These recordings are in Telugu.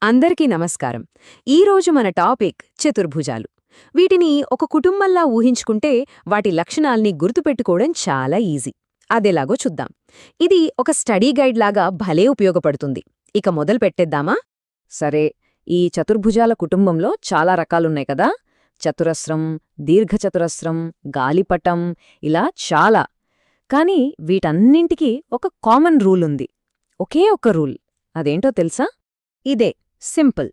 అందరికీ నమస్కారం. ఈరోజు మన టాపిక్ చతుర్భుజాలు. వీటిని ఒక కుటుంబంలా ఊహించుకుంటే వాటి లక్షణాల్ని గుర్తుపెట్టుకోవడం చాలా ఈజీ. అదెలాగో చూద్దాం. ఇది ఒక స్టడీ గైడ్ లాగా భలే ఉపయోగపడుతుంది. ఇక మొదలు పెట్టేద్దామా? సరే, ఈ చతుర్భుజాల కుటుంబంలో చాలా రకాలున్నాయి కదా. చతురస్రం, దీర్ఘచతురస్రం, గాలిపటం, ఇలా చాలా. కానీ వీటన్నింటికీ ఒక కామన్ రూల్ ఉంది. ఒకే ఒక్క రూల్. అదేంటో తెలుసా? ఇదే సింపుల్.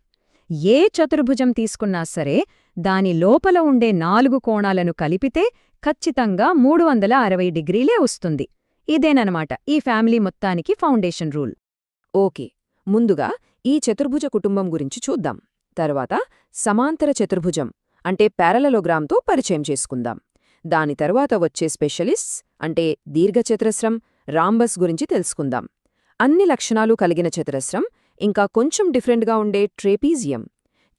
ఏ చతుర్భుజం తీసుకున్నా సరే దాని లోపల ఉండే 4 కోణాలను కలిపితే ఖచ్చితంగా 360 డిగ్రీలే వస్తుంది. ఇదేననమాట ఈ ఫ్యామిలీ మొత్తానికి ఫౌండేషన్ రూల్. ఓకే, ముందుగా ఈ చతుర్భుజ కుటుంబం గురించి చూద్దాం. తర్వాత సమాంతర చతుర్భుజం అంటే పారలలోగ్రామ్తో పరిచయం చేసుకుందాం. దాని తర్వాత వచ్చే స్పెషలిస్ట్స్ అంటే దీర్ఘచతురస్రం, రాంబస్ గురించి తెలుసుకుందాం. అన్ని లక్షణాలు కలిగిన చతురస్రం, ఇంకా కొంచెం డిఫరెంట్గా ఉండే ట్రేపీజియం.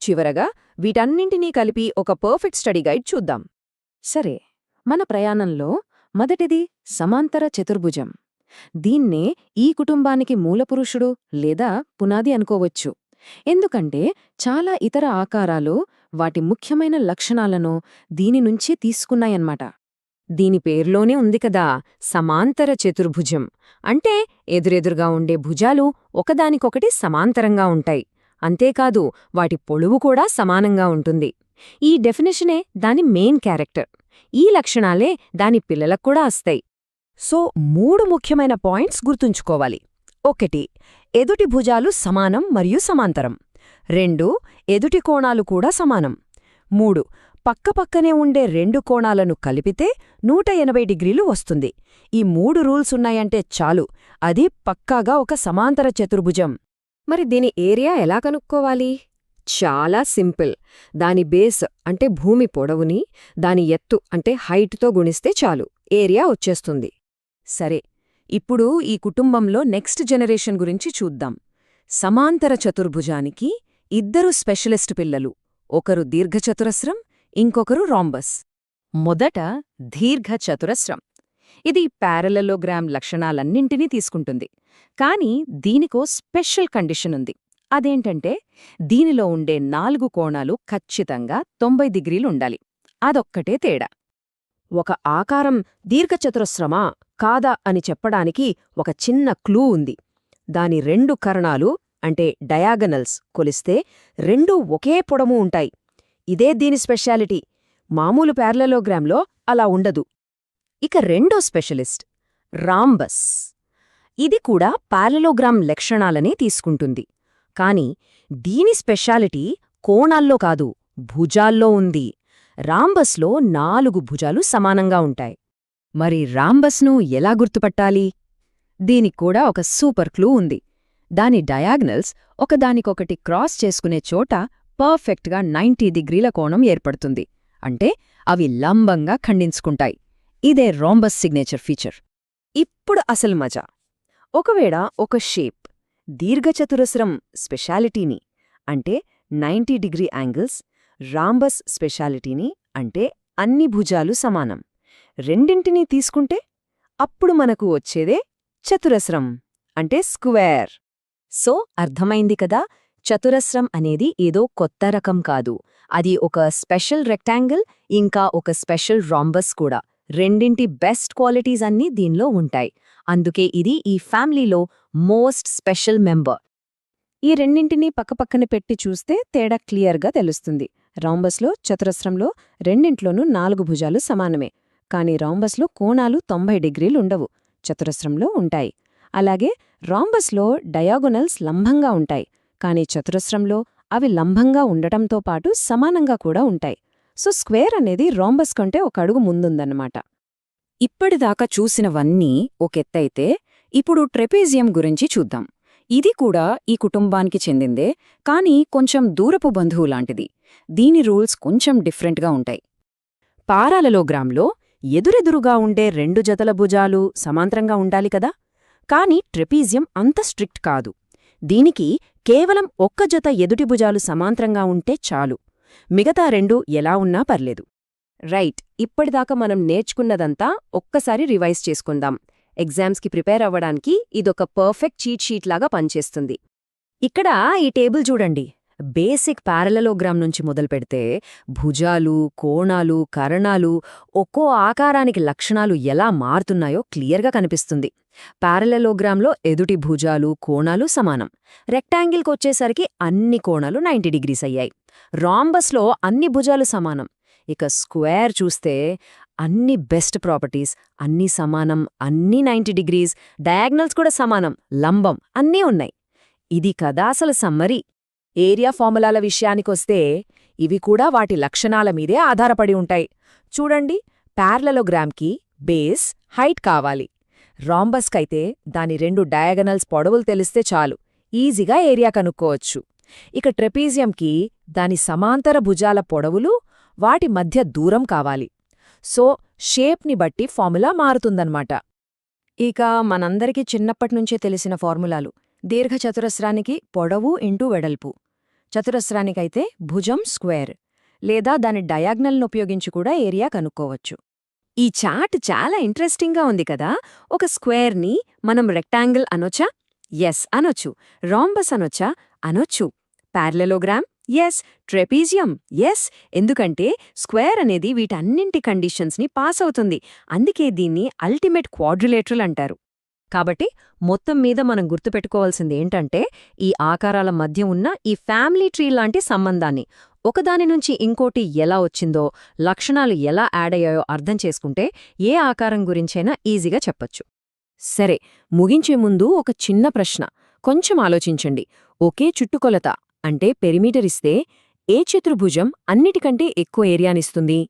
చివరగా వీటన్నింటినీ కలిపి ఒక పర్ఫెక్ట్ స్టడీ గైడ్ చూద్దాం. సరే, మన ప్రయాణంలో మొదటిది సమాంతర చతుర్భుజం. దీన్నే ఈ కుటుంబానికి మూలపురుషుడు లేదా పునాది అనుకోవచ్చు. ఎందుకంటే చాలా ఇతర ఆకారాలు వాటి ముఖ్యమైన లక్షణాలను దీని నుంచే తీసుకున్నాయన్నమాట. దీని పేర్లోనే ఉంది కదా, సమాంతర చతుర్భుజం. అంటే ఎదురెదురుగా ఉండే భుజాలు ఒకదానికొకటి సమాంతరంగా ఉంటాయి. అంతేకాదు వాటి పొడవు కూడా సమానంగా ఉంటుంది. ఈ డెఫినిషనే దాని మెయిన్ క్యారెక్టర్. ఈ లక్షణాలే దాని పిల్లలక్కూడా వస్తాయి. సో 3 ముఖ్యమైన పాయింట్స్ గుర్తుంచుకోవాలి. 1. ఎదుటి భుజాలు సమానం మరియు సమాంతరం. 2. ఎదుటి కోణాలు కూడా సమానం. 3. పక్కపక్కనే ఉండే 2 కోణాలను కలిపితే 180 డిగ్రీలు వస్తుంది. ఈ 3 రూల్స్ ఉన్నాయంటే చాలు, అది పక్కాగా ఒక సమాంతర చతుర్భుజం. మరి దీని ఏరియా ఎలా కనుక్కోవాలి? చాలా సింపుల్. దాని బేస్ అంటే భూమి పొడవుని దాని ఎత్తు అంటే హైట్తో గుణిస్తే చాలు, ఏరియా వచ్చేస్తుంది. సరే, ఇప్పుడు ఈ కుటుంబంలో నెక్స్ట్ జనరేషన్ గురించి చూద్దాం. సమాంతర చతుర్భుజానికి 2 స్పెషలిస్ట్ పిల్లలు. ఒకరు దీర్ఘచతురస్రం, ఇంకొకరు రాంబస్. మొదట దీర్ఘచతురస్రం. ఇది పారలలోగ్రామ్ లక్షణాలన్నింటినీ తీసుకుంటుంది. కాని దీనికో స్పెషల్ కండిషన్ ఉంది. అదేంటంటే దీనిలో ఉండే 4 కోణాలు ఖచ్చితంగా 90 డిగ్రీలుండాలి. అదొక్కటే తేడా. ఒక ఆకారం దీర్ఘచతురస్రమా కాదా అని చెప్పడానికి ఒక చిన్న క్లూ ఉంది. దాని 2 కర్ణాలు అంటే డయాగనల్స్ కొలిస్తే 2 ఒకే పొడవు ఉంటాయి. ఇదే దీని స్పెషాలిటీ. మామూలు పారలలోగ్రామ్లో అలా ఉండదు. ఇక రెండో స్పెషలిస్ట్ రాంబస్. ఇది కూడా పారలలోగ్రామ్ లక్షణాలనే తీసుకుంటుంది. కాని దీని స్పెషాలిటీ కోణాల్లో కాదు, భుజాల్లో ఉంది. రాంబస్లో 4 భుజాలు సమానంగా ఉంటాయి. మరి రాంబస్ను ఎలా గుర్తుపట్టాలి? దీనిక్కూడా ఒక సూపర్ క్లూ ఉంది. దాని డయాగ్నల్స్ ఒకదానికొకటి క్రాస్ చేసుకునే చోట పర్ఫెక్ట్గా 90 డిగ్రీల కోణం ఏర్పడుతుంది. అంటే అవి లంబంగా ఖండించుకుంటాయి. ఇదే రాంబస్ సిగ్నేచర్ ఫీచర్. ఇప్పుడు అసలు మజా. ఒకవేళ ఒక షేప్ దీర్ఘచతురస్రం స్పెషాలిటీని అంటే 90 డిగ్రీ యాంగిల్స్, రాంబస్ స్పెషాలిటీని అంటే అన్ని భుజాలు సమానం, రెండింటినీ తీసుకుంటే అప్పుడు మనకు వచ్చేదే చతురస్రం అంటే స్క్వేర్. సో అర్థమైంది కదా, చతురస్రం అనేది ఏదో కొత్త రకం కాదు. అది ఒక స్పెషల్ రెక్టాంగిల్, ఇంకా ఒక స్పెషల్ రాంబస్ కూడా. రెండింటి బెస్ట్ క్వాలిటీస్ అన్నీ దీనిలో ఉంటాయి. అందుకే ఇది ఈ ఫ్యామిలీలో మోస్ట్ స్పెషల్ మెంబర్. ఈ రెండింటినీ పక్కపక్కన పెట్టి చూస్తే తేడా క్లియర్గా తెలుస్తుంది. రాంబస్లో, చతురస్రంలో రెండింట్లోనూ 4 భుజాలు సమానమే. కానీ రాంబస్లో కోణాలు 90 డిగ్రీలుండవు, చతురస్రంలో ఉంటాయి. అలాగే రాంబస్లో డయాగోనల్స్ లంబంగా ఉంటాయి. కానీ చతురస్రంలో అవి లంబంగా ఉండటంతో పాటు సమానంగా కూడా ఉంటాయి. సో స్క్వేర్ అనేది రాంబస్ కంటే ఒక అడుగు ముందుందన్నమాట. ఇప్పటిదాకా చూసినవన్నీ ఒకెత్తైతే ఇప్పుడు ట్రెపేజియం గురించి చూద్దాం. ఇది కూడా ఈ కుటుంబానికి చెందిందే, కానీ కొంచెం దూరపు బంధువులాంటిది. దీని రూల్స్ కొంచెం డిఫరెంట్గా ఉంటాయి. పారాలలోగ్రామ్లో ఎదురెదురుగా ఉండే 2 జతల భుజాలు సమాంతరంగా ఉండాలి కదా. కానీ ట్రెపీజియం అంత స్ట్రిక్ట్ కాదు. దీనికి కేవలం 1 జత ఎదుటి భుజాలు సమాంతరంగా ఉంటే చాలు, మిగతా 2 ఎలా ఉన్నా పర్లేదు. రైట్, ఇప్పటిదాకా మనం నేర్చుకున్నదంతా ఒక్కసారి రివైజ్ చేసుకుందాం. ఎగ్జామ్స్కి ప్రిపేర్ అవ్వడానికి ఇదొక పర్ఫెక్ట్ చీట్ షీట్ లాగా పనిచేస్తుంది. ఇక్కడ ఈ టేబుల్ చూడండి. బేసిక్ పారలలోగ్రామ్ నుంచి మొదలుపెడితే భుజాలు, కోణాలు, కరణాలు, ఒక్కో ఆకారానికి లక్షణాలు ఎలా మారుతున్నాయో క్లియర్గా కనిపిస్తుంది. పారలలోగ్రామ్లో ఎదుటి భుజాలు, కోణాలు సమానం. రెక్టాంగిల్కొచ్చేసరికి అన్ని కోణాలు 90 డిగ్రీస్ అయ్యాయి. రాంబస్లో అన్ని భుజాలు సమానం. ఇక స్క్వేర్ చూస్తే అన్ని బెస్ట్ ప్రాపర్టీస్, అన్నీ సమానం, అన్నీ 90 డిగ్రీస్, డయాగ్నల్స్ కూడా సమానం, లంబం అన్నీ ఉన్నాయి. ఇది కదా అసలు సమ్మరీ. ఏరియా ఫార్ములాల విషయానికొస్తే ఇవి కూడా వాటి లక్షణాల మీదే ఆధారపడి ఉంటాయి. చూడండి, పారలలోగ్రామ్కి బేస్, హైట్ కావాలి. రాంబస్కైతే దాని 2 డయాగనల్స్ పొడవులు తెలిస్తే చాలు, ఈజీగా ఏరియా కనుక్కోవచ్చు. ఇక ట్రెపీజియంకి దాని సమాంతర భుజాల పొడవులు, వాటి మధ్య దూరం కావాలి. సో షేప్ని బట్టి ఫార్ములా మారుతుందన్నమాట. ఇక మనందరికీ చిన్నప్పటినుంచే తెలిసిన ఫార్ములాలు. దీర్ఘచతురస్రానికి పొడవు ఇంటూ వెడల్పు, చతురస్రానికైతే భుజం స్క్వేర్, లేదా దాని డయాగ్నల్ను ఉపయోగించి కూడా ఏరియా కనుక్కోవచ్చు. ఈ చార్ట్ చాలా ఇంట్రెస్టింగ్గా ఉంది కదా. ఒక స్క్వేర్ని మనం రెక్టాంగిల్ అనొచ్చా? ఎస్ అనొచ్చు. రాంబస్ అనొచ్చా? అనొచ్చు. పారలలోగ్రామ్? ఎస్. ట్రెపీజియం? ఎస్. ఎందుకంటే స్క్వేర్ అనేది వీటన్నింటి కండిషన్స్ని పాస్ అవుతుంది. అందుకే దీన్ని అల్టిమేట్ క్వాడ్రిలేటరల్ అంటారు. కాబట్టి మొత్తం మీద మనం గుర్తుపెట్టుకోవాల్సింది ఏంటంటే, ఈ ఆకారాల మధ్య ఉన్న ఈ ఫ్యామిలీ ట్రీ లాంటి సంబంధాన్ని, ఒకదాని నుంచి ఇంకోటి ఎలా వచ్చిందో, లక్షణాలు ఎలా యాడ్ అయ్యాయో అర్థం చేసుకుంటే ఏ ఆకారం గురించైనా ఈజీగా చెప్పొచ్చు. సరే, ముగించే ముందు ఒక చిన్న ప్రశ్న. కొంచెం ఆలోచించండి. ఒకే చుట్టుకొలత అంటే పెరిమీటర్ ఇస్తే ఏ చతుర్భుజం అన్నిటికంటే ఎక్కువ ఏరియానిస్తుంది?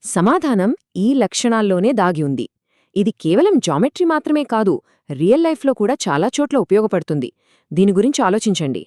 సమాధానం ఈ లక్షణాల్లోనే దాగి ఉంది. ఇది కేవలం జామెట్రీ మాత్రమే కాదు, రియల్ లైఫ్లో కూడా చాలా చోట్ల ఉపయోగపడుతుంది. దీని గురించి ఆలోచించండి.